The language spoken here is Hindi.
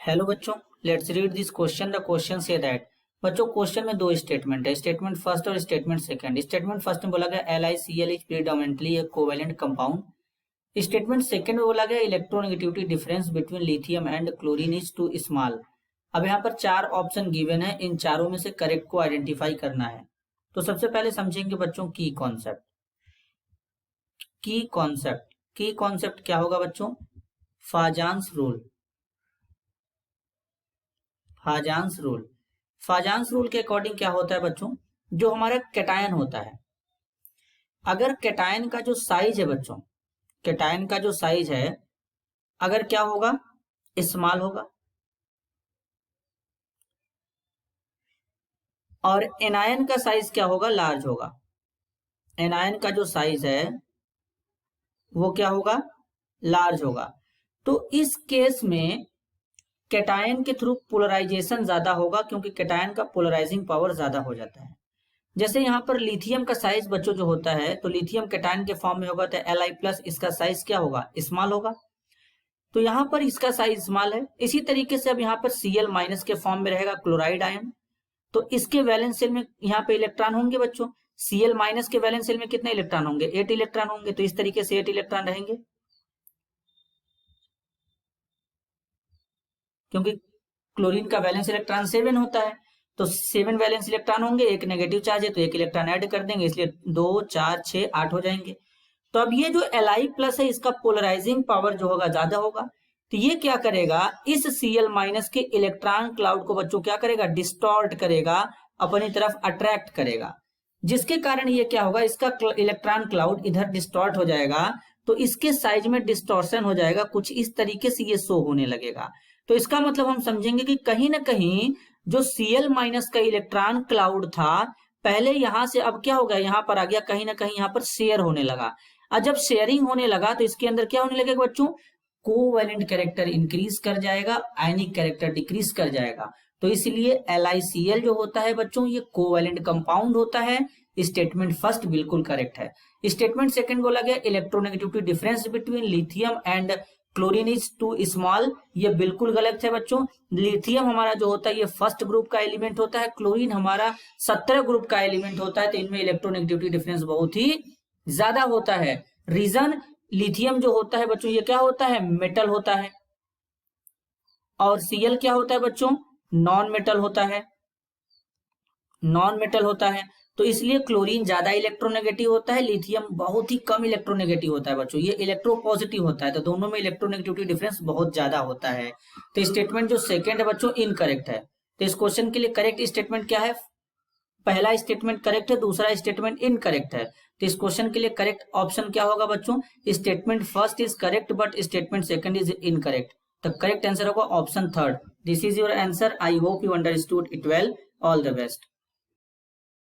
हेलो बच्चों, let's read this question. The question says that बच्चों क्वेश्चन में दो स्टेटमेंट है, स्टेटमेंट फर्स्ट और स्टेटमेंट सेकंड। स्टेटमेंट फर्स्ट में बोला गया LiCl is predominantly a covalent compound. Statement second में बोला गया electronegativity difference between lithium and chlorine is too small. अब यहाँ पर चार ऑप्शन गिवन है, इन चारों में से करेक्ट को आइडेंटिफाई करना है। तो सबसे पहले समझेंगे बच्चों की कॉन्सेप्ट। की कॉन्सेप्ट क्या होगा बच्चों? फाजान्स रूल। फाजान्स रूल के अकॉर्डिंग क्या होता है बच्चों? जो हमारा कैटायन होता है, अगर कैटायन का जो साइज है बच्चों, कैटायन का जो साइज है अगर क्या होगा? स्मॉल होगा, और एनायन का साइज क्या होगा? लार्ज होगा। एनायन का जो साइज है वो क्या होगा? लार्ज होगा। तो इस केस में कैटायन के थ्रू पोलराइजेशन ज्यादा होगा, क्योंकि कैटायन का पोलराइजिंग पावर ज्यादा हो जाता है। जैसे यहाँ पर लिथियम का साइज बच्चों जो होता है, तो लिथियम कैटायन के फॉर्म में होगा तो Li+, इसका साइज क्या होगा? स्मॉल होगा। तो यहाँ पर इसका साइज स्मॉल है। इसी तरीके से अब यहाँ पर Cl- के फॉर्म में रहेगा क्लोराइड आयन, तो इसके वैलेंस शेल में यहाँ पे इलेक्ट्रॉन होंगे बच्चों। Cl- के वैलेंस शेल में कितने इलेक्ट्रॉन होंगे? 8 इलेक्ट्रॉन होंगे। तो इस तरीके से 8 इलेक्ट्रॉन रहेंगे, क्योंकि क्लोरीन का वैलेंस इलेक्ट्रॉन 7 होता है, तो 7 वैलेंस इलेक्ट्रॉन होंगे। एक नेगेटिव चार्ज है तो एक इलेक्ट्रॉन ऐड कर देंगे, इसलिए 2 4 6 8 हो जाएंगे। तो अब ये जो Li+ है, इसका पोलराइजिंग पावर जो होगा ज्यादा होगा। तो ये क्या करेगा? इस Cl- के इलेक्ट्रॉन क्लाउड को बच्चों क्या करेगा? डिस्टॉर्ट करेगा, अपनी तरफ अट्रैक्ट करेगा, जिसके कारण ये क्या होगा? इसका इलेक्ट्रॉन क्लाउड इधर डिस्टॉर्ट हो जाएगा, तो इसके साइज में डिस्टॉर्शन हो जाएगा, कुछ इस तरीके से ये शो होने लगेगा। तो इसका मतलब हम समझेंगे कि कहीं ना कहीं जो Cl- का इलेक्ट्रॉन क्लाउड था पहले, यहां से अब क्या हो गया? यहां पर आ गया, कहीं ना कहीं यहां पर शेयर होने लगा। और जब शेयरिंग होने लगा तो इसके अंदर क्या होने लगेगा बच्चों? कोवैलेंट कैरेक्टर इंक्रीज कर जाएगा, आयनिक कैरेक्टर डिक्रीज कर जाएगा। तो इसलिए LiCl जो होता है बच्चों, ये कोवैलेंट कंपाउंड होता है। स्टेटमेंट फर्स्ट बिल्कुल करेक्ट है। स्टेटमेंट सेकंड बोला गया electronegativity difference between lithium and chlorine is too small, ये बिल्कुल गलत है बच्चों। लिथियम हमारा जो होता है ये फर्स्ट ग्रुप का एलिमेंट होता है, क्लोरीन हमारा 17 ग्रुप का एलिमेंट होता है, तो इनमें इलेक्ट्रोनेगेटिविटी डिफरेंस बहुत ही ज्यादा होता है। रीजन, लिथियम जो होता है बच्चों ये क्या होता है? मेटल होता है, और Cl क्या होता है बच्चों? नॉन मेटल होता है, नॉन मेटल होता है। तो इसलिए क्लोरीन ज्यादा इलेक्ट्रोनेगेटिव होता है, लिथियम बहुत ही कम इलेक्ट्रोनेगेटिव होता है बच्चों, ये इलेक्ट्रोपॉजिटिव होता है। तो दोनों में इलेक्ट्रोनेगेटिविटी डिफरेंस बहुत ज्यादा होता है। तो स्टेटमेंट जो सेकंड है बच्चों इनकरेक्ट है। तो इस क्वेश्चन के लिए करेक्ट स्टेटमेंट क्या है? पहला स्टेटमेंट करेक्ट है, दूसरा स्टेटमेंट इनकरेक्ट है। तो इस क्वेश्चन के लिए करेक्ट ऑप्शन क्या होगा बच्चों? Statement first is correct but statement second is incorrect. तो करेक्ट आंसर होगा option third. This is your answer. I hope you understood it well. All the best.